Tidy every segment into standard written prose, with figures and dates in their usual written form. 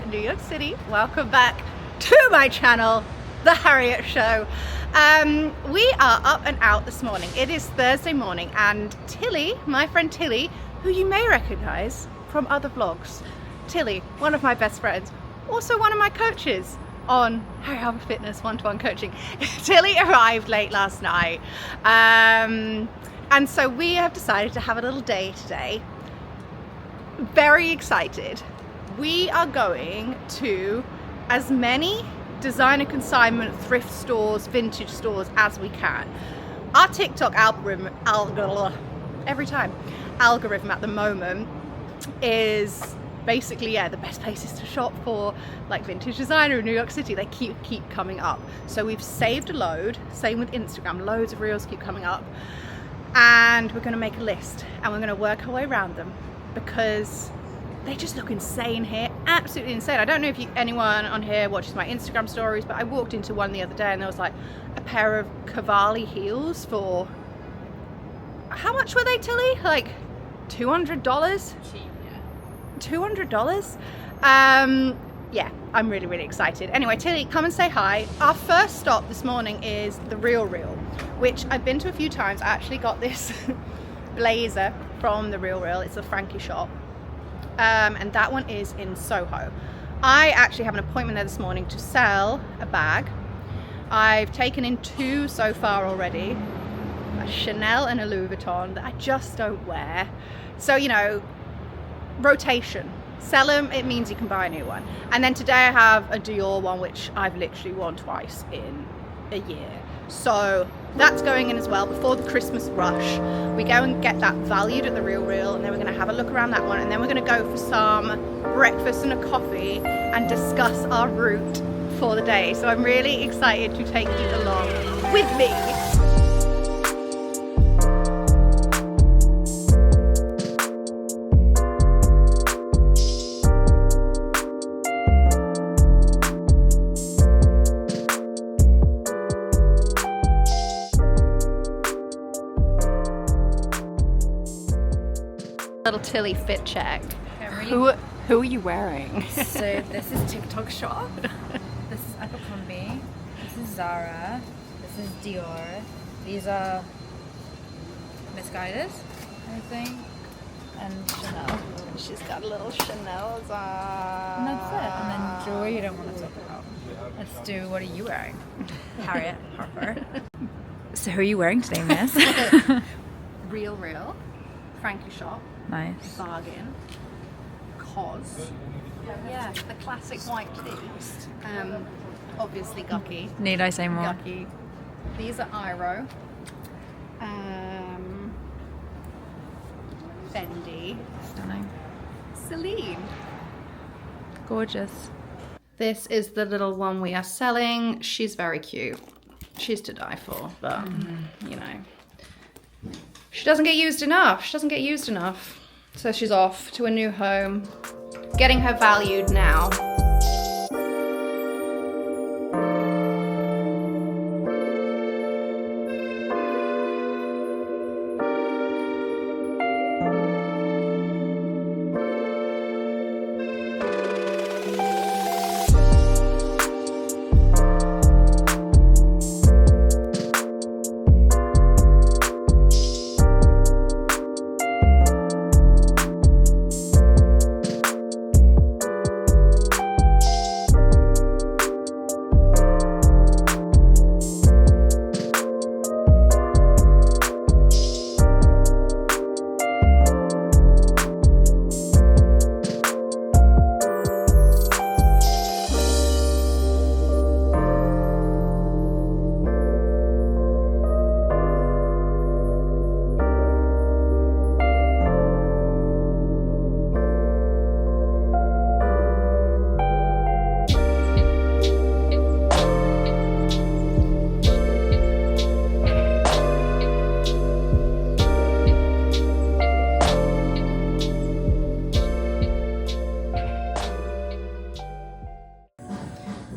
New York City. Welcome back to my channel, The Harriet Show. We are up and out this morning. It is Thursday morning and Tilly, my friend Tilly, who you may recognize from other vlogs. Tilly, one of my best friends, also one of my coaches on Harriet Harbour Fitness one-to-one coaching. Tilly arrived late last night. And so we have decided to have a little day today. Very excited. We are going to as many designer consignment, thrift stores, vintage stores as we can. Our TikTok algorithm at the moment is basically, the best places to shop for like vintage designer in New York City. They keep coming up. So we've saved a load, same with Instagram, loads of reels keep coming up. And we're gonna make a list and we're gonna work our way around them because they just look insane here, absolutely insane. I don't know if anyone on here watches my Instagram stories, but I walked into one the other day and there was like a pair of Cavalli heels for, how much were they, Tilly? Like $200? Cheap, yeah. $200? Yeah, I'm really, really excited. Anyway, Tilly, come and say hi. Our first stop this morning is the Real Real, which I've been to a few times. I actually got this blazer from the Real Real. It's a Frankie shop. And that one is in Soho. I actually have an appointment there this morning to sell a bag. I've taken in two so far already, a Chanel and a Louis Vuitton that I just don't wear. So, you know, rotation. Sell them, it means you can buy a new one. And then today I have a Dior one, which I've literally worn twice in a year. So that's going in as well before the Christmas rush. We go and get that valued at the Real Real, and then we're going to have a look around that one, and then we're going to go for some breakfast and a coffee and discuss our route for the day. So I'm really excited to take you along with me. Little Tilly fit check. Who are you wearing? So this is TikTok shop. This is Abercrombie. This is Zara. This is Dior. These are Misguided, I think. And Chanel. She's got a little Chanel on. And that's it. And then jewelry you don't want to talk about. Let's do, what are you wearing? Harriet Harper. So who are you wearing today, miss? Real Real. Frankie shop. Nice. Bargain. Cos. Yeah, the classic white tees. Obviously Gucky. Need I say more? Gucky. These are Iro. Fendi. Stunning. Celine. Gorgeous. This is the little one we are selling. She's very cute. She's to die for, but you know. She doesn't get used enough. She doesn't get used enough. So she's off to a new home, getting her valued now.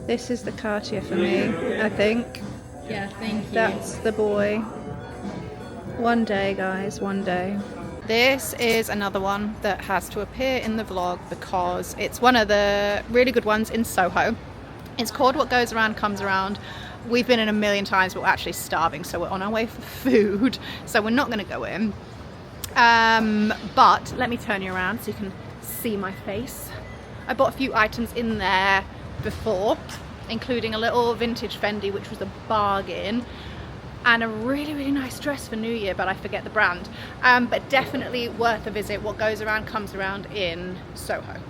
This is the Cartier for me, I think. Yeah, thank you. That's the boy. One day, guys, one day. This is another one that has to appear in the vlog because it's one of the really good ones in Soho. It's called What Goes Around Comes Around. We've been in a million times, but we're actually starving, so we're on our way for food, so we're not going to go in. But let me turn you around so you can see my face. I bought a few items in there before, including a little vintage Fendi, which was a bargain, and a really, really nice dress for New Year, but I forget the brand. But definitely worth a visit. What Goes Around Comes Around in Soho.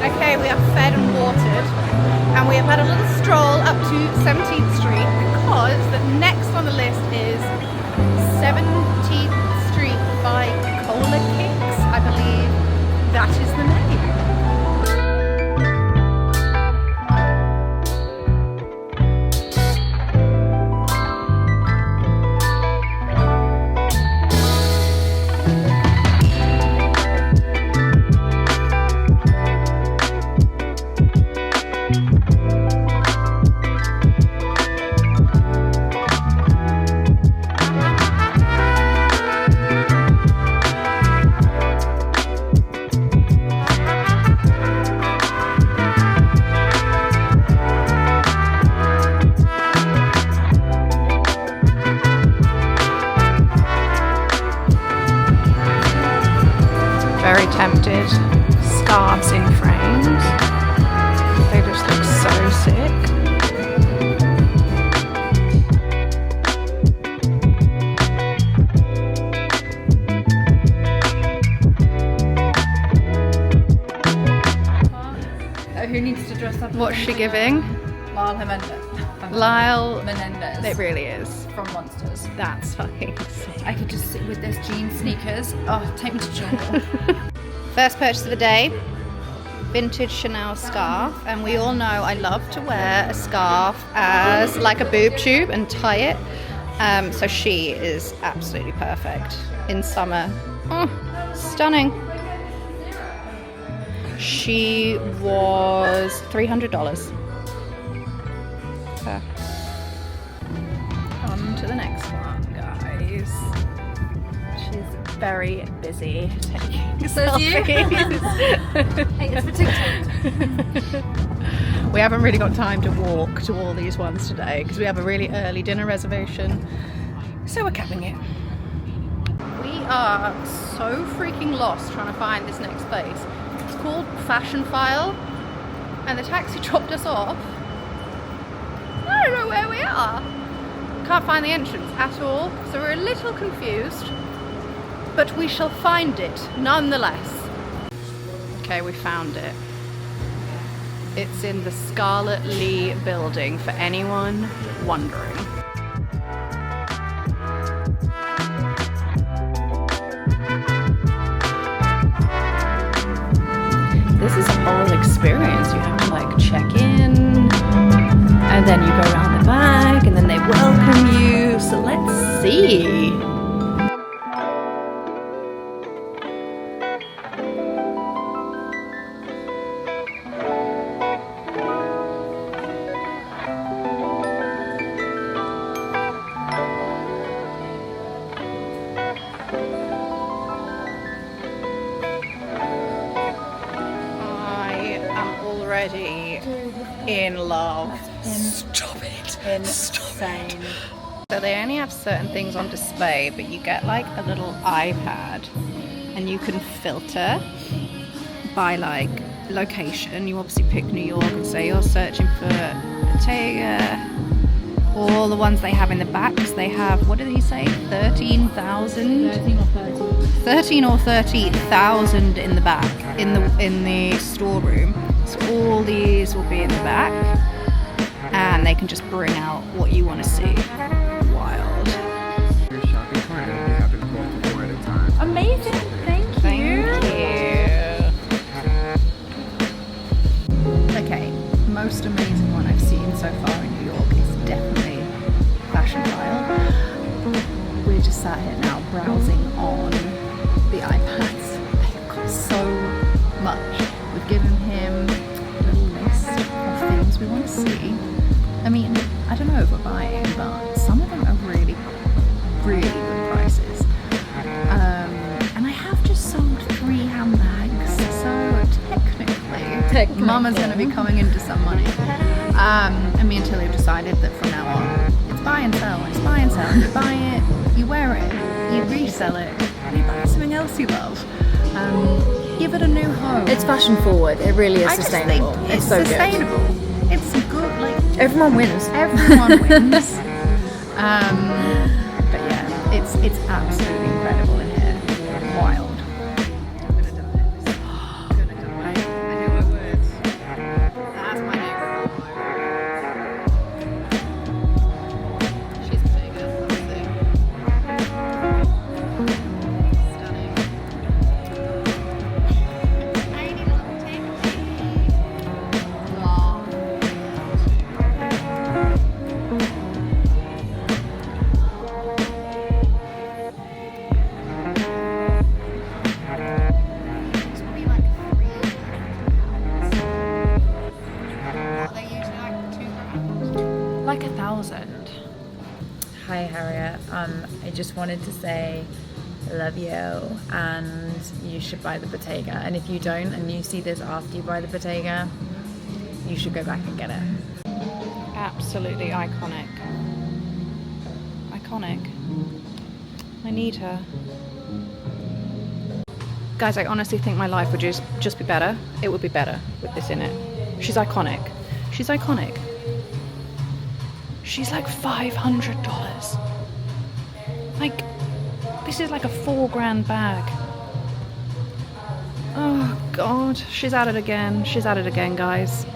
Okay, we are fed and watered, and we have had a little stroll up to 17th Street because the next on the list is 17th Street by ColaKicks, I believe that is the name. Very tempted. Scarves in frames. They just look so sick. Who needs to dress up? What's she giving? Lyle Menendez. Lyle Menendez. It really is. From Monsters. That's fucking sick. I could just sit with this jean sneakers. Oh, take me to jungle. First purchase of the day, vintage Chanel scarf, and we all know I love to wear a scarf as like a boob tube and tie it. So she is absolutely perfect in summer. Oh, stunning. She was $300. Okay. On to the next one, guys. She's very busy taking selfies. Hey, it's for TikTok. We haven't really got time to walk to all these ones today because we have a really early dinner reservation, so we're capping it. We are so freaking lost trying to find this next place. It's called Fashionphile, and the taxi dropped us off. I don't know where we are. Can't find the entrance at all, so we're a little confused, but we shall find it nonetheless. Okay, we found it. It's in the Scarlett Lee building for anyone wondering. This is a whole experience. You have to like check in, and then you go around the back, and then they welcome you. So let's see. Already in love. Stop it. Insane. So they only have certain things on display, but you get like a little iPad and you can filter by like location. You obviously pick New York and say you're searching for Bottega. All the ones they have in the back, because they have, what did he say, 13,000? 13 or 30,000 in the back, in the storeroom. So all these will be in the back, and they can just bring out what you want to see. Wild. Your shopping cart, and you have to go up to 4 at a time. Amazing. Thank you. Okay, most amazing one I've seen so far in New York is definitely Fashionphile. We're just sat here now browsing on the iPads. They've got so much. We've given him honestly, I mean, I don't know if we're buying, but some of them are really, really good prices. And I have just sold 3 handbags, so technically Mama's going to be coming into some money. And me and Tilly have decided that from now on, it's buy and sell, it's buy and sell. You buy it, you wear it, you resell it, and you buy something else you love. Give it a new home. It's fashion forward. It really is I just sustainable. think It's so sustainable. good. It's good. Like Everyone wins. everyone wins. But yeah, it's absolutely incredible in here. Wild. I'm gonna die. I'm gonna die. I knew I would. That's my neighbour. She's big as something. Stunning. I need a little table. Wow. It's probably like £300. Are they usually like £2,000? Like 1,000. Hi Harriet. I just wanted to say I love you and you should buy the Bottega. And if you don't and you see this after you buy the Bottega, you should go back and get it. Absolutely iconic. Iconic. I need her. Guys, I honestly think my life would just be better. It would be better with this in it. She's iconic. She's iconic. She's like $500. Like, this is like a $4,000 bag. Oh God, she's at it again. She's at it again, guys.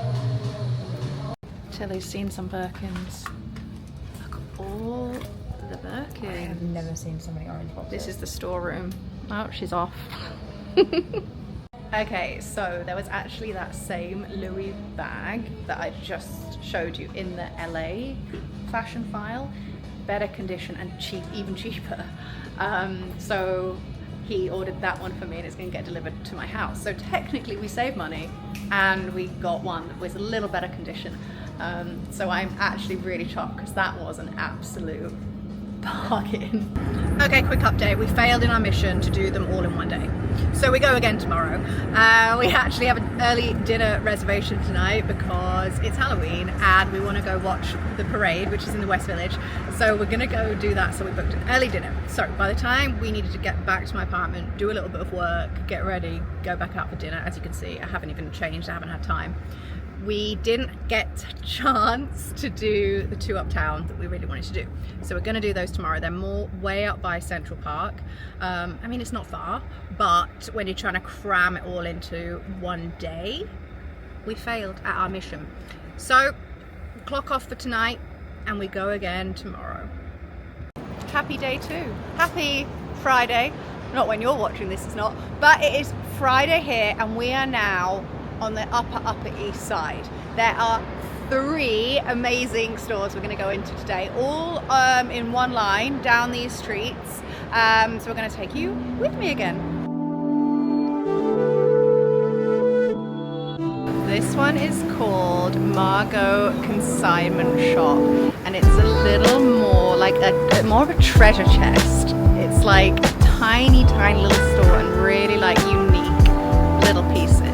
Tilly's seen some Birkins. Look at all the Birkins. I've never seen so many orange boxes. This is the storeroom. Oh, she's off. Okay, so there was actually that same Louis bag that I just showed you in the LA Fashionphile. Better condition and cheap, even cheaper. So he ordered that one for me and it's going to get delivered to my house. So technically we saved money and we got one that was a little better condition. So I'm actually really shocked because that was an absolute bargain. Okay, quick update. We failed in our mission to do them all in one day. So we go again tomorrow. We actually have an early dinner reservation tonight because it's Halloween and we want to go watch the parade, which is in the West Village. So we're gonna go do that, so we booked an early dinner. So by the time we needed to get back to my apartment, do a little bit of work, get ready, go back out for dinner, as you can see, I haven't even changed, I haven't had time. We didn't get a chance to do the 2 uptown that we really wanted to do. So we're gonna do those tomorrow. They're more way up by Central Park. I mean, it's not far, but when you're trying to cram it all into one day, we failed at our mission. So clock off for tonight and we go again tomorrow. Happy day 2. Happy Friday. Not when you're watching this, it's not, but it is Friday here and we are now on the upper east side. There are 3 amazing stores we're going to go into today, all in one line down these streets. So we're going to take you with me again. This one is called Margoth Consignment Shop and it's a little more like more of a treasure chest. It's like a tiny little store and really like unique little pieces.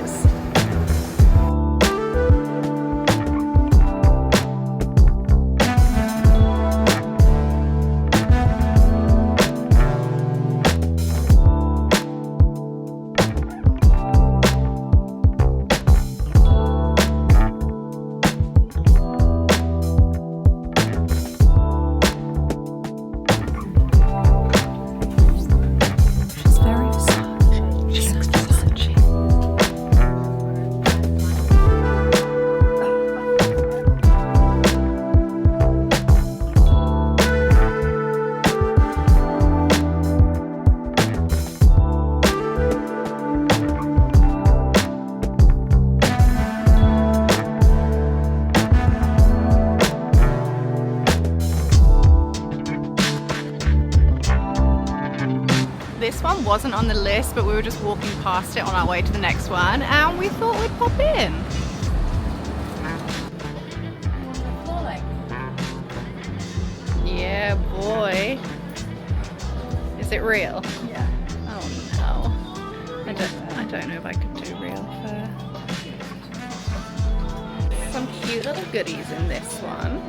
This one wasn't on the list, but we were just walking past it on our way to the next one and we thought we'd pop in. real? Yeah. Oh no. I don't know if I could do real fur. Some cute little goodies in this one.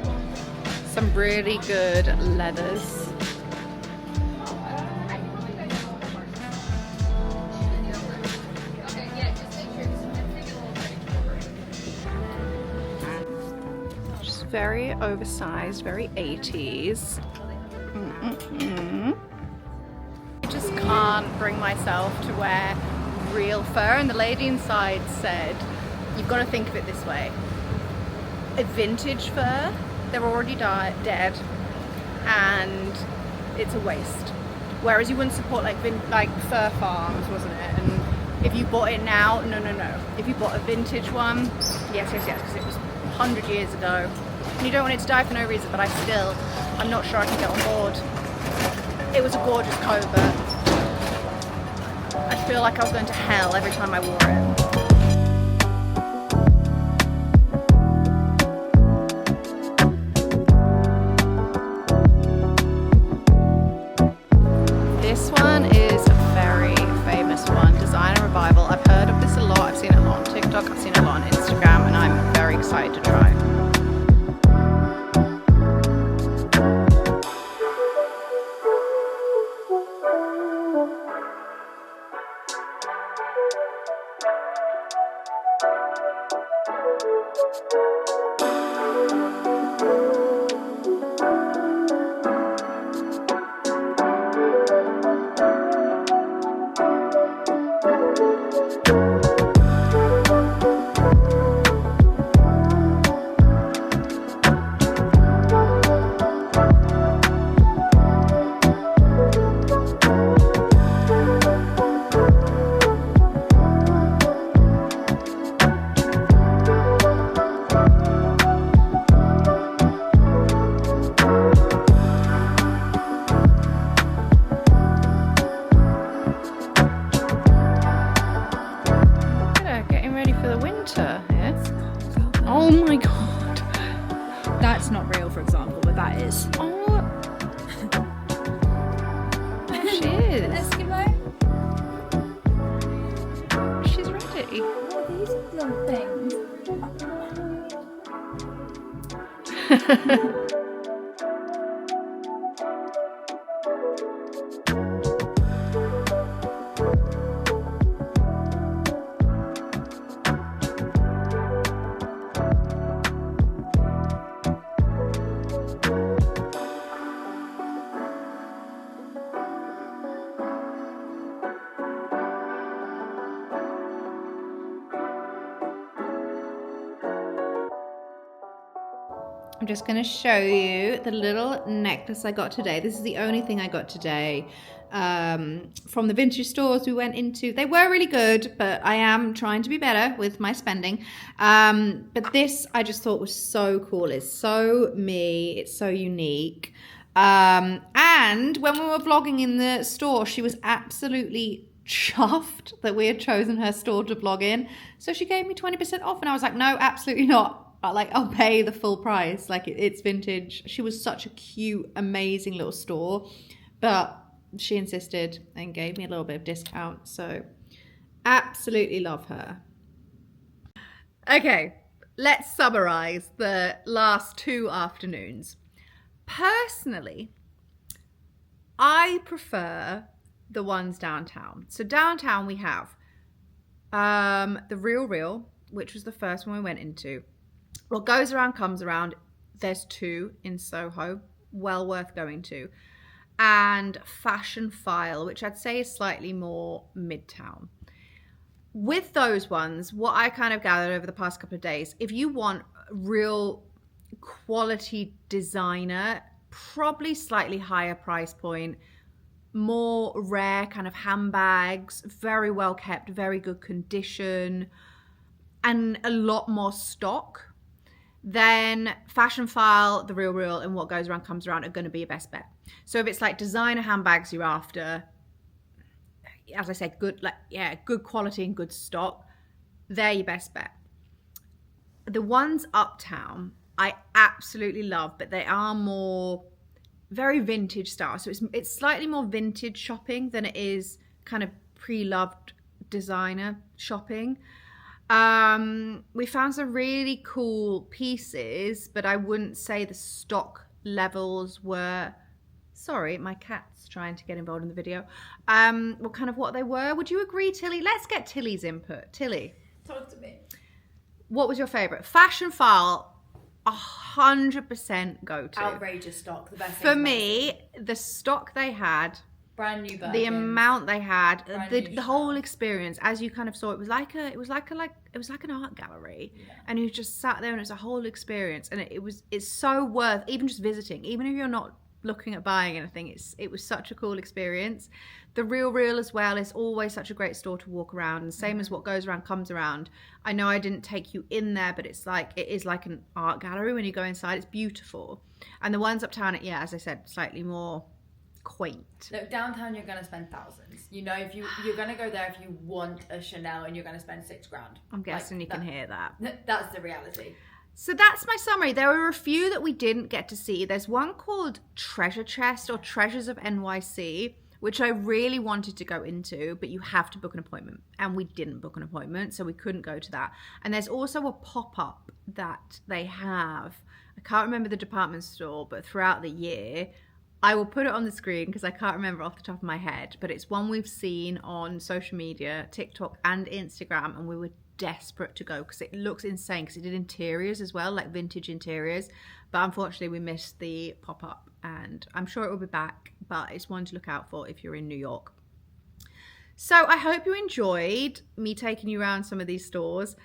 Some really good leathers. Just very oversized, very 80s. I just can't bring myself to wear real fur, and the lady inside said, you've got to think of it this way. A vintage fur, they're already dead, and it's a waste. Whereas you wouldn't support like fur farms, wasn't it? And if you bought it now, no. If you bought a vintage one, yes, because it was 100 years ago. And you don't want it to die for no reason, but I'm not sure I can get on board. It was a gorgeous coat, but I feel like I was going to hell every time I wore it. This one is a very famous one, Designer Revival. I've heard of this a lot. I've seen it a lot on TikTok, I've seen it a lot on Instagram, and I'm very excited to try. Oh my god. That's not real, for example, but that is. Oh. There she is. Eskimo? She's ready. What are these little things? I'm just going to show you the little necklace I got today. This is the only thing I got today from the vintage stores we went into. They were really good, but I am trying to be better with my spending. But this I just thought was so cool. It's so me. It's so unique. And when we were vlogging in the store, she was absolutely chuffed that we had chosen her store to vlog in. So she gave me 20% off, and I was like, no, absolutely not. I'll pay the full price. Like, it's vintage. She was such a cute, amazing little store, but she insisted and gave me a little bit of discount. So absolutely love her. Okay, let's summarize the last 2 afternoons. Personally, I prefer the ones downtown. So downtown we have the Real, which was the first one we went into. What goes around comes around. There's 2 in Soho, well worth going to. And Fashionphile, which I'd say is slightly more midtown. With those ones, what I kind of gathered over the past couple of days, if you want real quality designer, probably slightly higher price point, more rare kind of handbags, very well kept, very good condition, and a lot more stock, then Fashionphile, the Real, and What Goes Around Comes Around are going to be your best bet. So if it's like designer handbags you're after, as I said, good quality and good stock, they're your best bet. The ones uptown, I absolutely love, but they are more very vintage style. So it's slightly more vintage shopping than it is kind of pre-loved designer shopping. We found some really cool pieces, but I wouldn't say the stock levels were, sorry, my cat's trying to get involved in the video, what they were. Would you agree, Tilly? Let's get Tilly's input. Tilly, Talk to me. what was your favorite? Fashionphile, 100% go to. Outrageous stock, the best For me, the stock they had, brand new Birkins. the amount they had, Brand the new whole stuff. experience, as you kind of saw, it was like an art gallery, and you just sat there, and it's a whole experience, and it's so worth even just visiting, even if you're not looking at buying anything. It was such a cool experience. The Real as well is always such a great store to walk around, and same as what goes around comes around. I know I didn't take you in there, but it is like an art gallery when you go inside. It's beautiful. And the ones uptown, as I said, slightly more quaint. Look, downtown you're gonna spend thousands. You know, if you're gonna go there if you want a Chanel and you're gonna spend $6,000. I'm guessing you can hear that. That's the reality. So that's my summary. There were a few that we didn't get to see. There's one called Treasure Chest or Treasures of NYC, which I really wanted to go into, but you have to book an appointment. And we didn't book an appointment, so we couldn't go to that. And there's also a pop-up that they have. I can't remember the department store, but throughout the year, I will put it on the screen because I can't remember off the top of my head, but it's one we've seen on social media, TikTok and Instagram, and we were desperate to go because it looks insane, because it did interiors as well, like vintage interiors, but unfortunately we missed the pop-up, and I'm sure it will be back, but it's one to look out for if you're in New York. So I hope you enjoyed me taking you around some of these stores.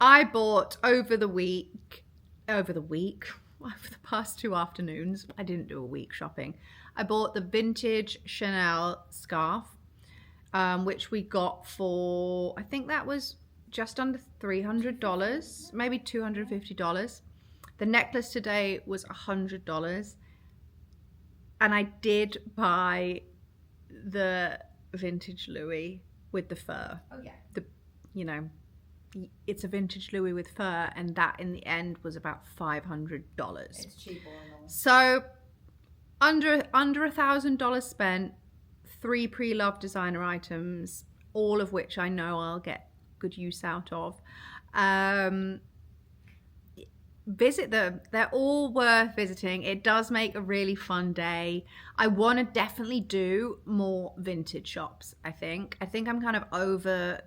I bought over the past 2 afternoons, I didn't do a week shopping, I bought the vintage Chanel scarf, which we got for, I think that was just under $300, maybe $250. The necklace today was $100. And I did buy the vintage Louis with the fur. Oh yeah. It's a vintage Louis with fur, and that in the end was about $500. It's cheap all in all. So under $1,000 spent, 3 pre-loved designer items, all of which I know I'll get good use out of. Visit them. They're all worth visiting. It does make a really fun day. I want to definitely do more vintage shops, I think. I'm kind of over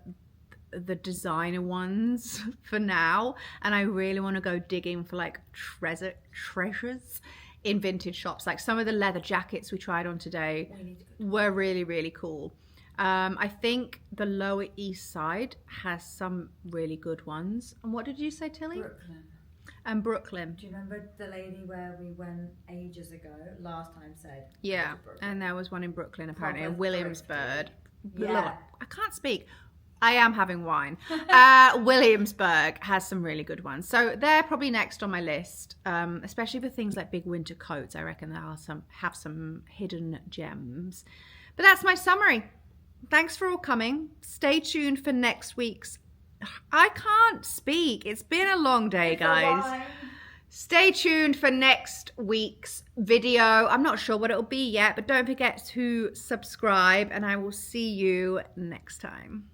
the designer ones for now, and I really want to go digging for like treasures in vintage shops. Like some of the leather jackets we tried on today were really, really cool. I think the Lower East Side has some really good ones. And what did you say, Tilly? Brooklyn. And Brooklyn. Do you remember the lady where we went ages ago, last time said? Yeah, and there was one in Brooklyn apparently, in Williamsburg. Yeah. I can't speak. I am having wine. Williamsburg has some really good ones. So they're probably next on my list, especially for things like big winter coats. I reckon they'll have some hidden gems. But that's my summary. Thanks for all coming. Stay tuned for next week's. I can't speak. It's been a long day, guys. Stay tuned for next week's video. I'm not sure what it'll be yet, but don't forget to subscribe, and I will see you next time.